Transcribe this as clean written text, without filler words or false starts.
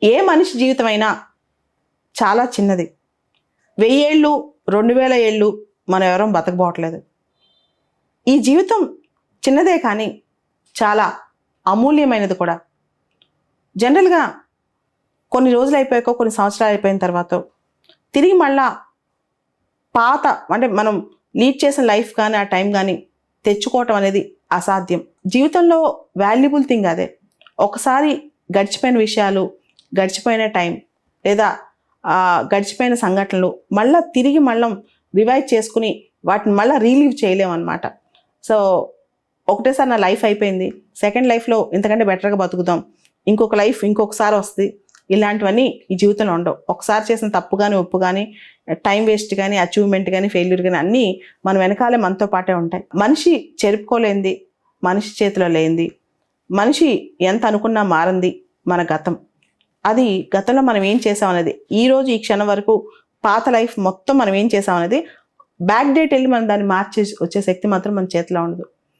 ఏ మనిషి జీవితమైనా చాలా చిన్నది. 1000 ఏళ్ళు 2000 ఏళ్ళు మనం ఎవరం బతకబోవట్లేదు. ఈ జీవితం చిన్నదే కానీ చాలా అమూల్యమైనది కూడా. జనరల్గా కొన్ని రోజులు అయిపోయాక, కొన్ని సంవత్సరాలు అయిపోయిన తర్వాత తిరిగి మళ్ళా పాత అంటే మనం లీడ్ చేసిన లైఫ్ కానీ ఆ టైం కానీ తెచ్చుకోవటం అనేది అసాధ్యం. జీవితంలో వాల్యుబుల్ థింగ్ అదే. ఒకసారి గడిచిపోయిన విషయాలు, గడిచిపోయిన టైం లేదా గడిచిపోయిన సంఘటనలు తిరిగి రివైవ్ చేసుకుని వాటిని రీలీవ్ చేయలేమన్నమాట. సో ఒకటేసారి నా లైఫ్ అయిపోయింది, సెకండ్ లైఫ్లో ఇంతకంటే బెటర్గా బతుకుదాం, ఇంకొక లైఫ్ ఇంకొకసారి వస్తుంది, ఇలాంటివన్నీ ఈ జీవితంలో ఉండవు. ఒకసారి చేసిన తప్పు కానీ ఒప్పు కానీ టైం వేస్ట్ కానీ అచీవ్మెంట్ కానీ ఫెయిల్యూర్ కానీ అన్నీ మన వెనకాలే మనతో పాటే ఉంటాయి. మనిషి చెరుపుకోలేంది, మనిషి చేతిలో లేనిది, మనిషి ఎంత అనుకున్నా మారింది మన గతం. అది గతంలో మనం ఏం చేసామనేది, ఈరోజు ఈ క్షణం వరకు పాత లైఫ్ మొత్తం మనం ఏం చేసామనేది బ్యాక్ డేట్ వెళ్ళి మనం దాన్ని మార్చి వచ్చే శక్తి మాత్రం మన చేతిలో ఉండదు.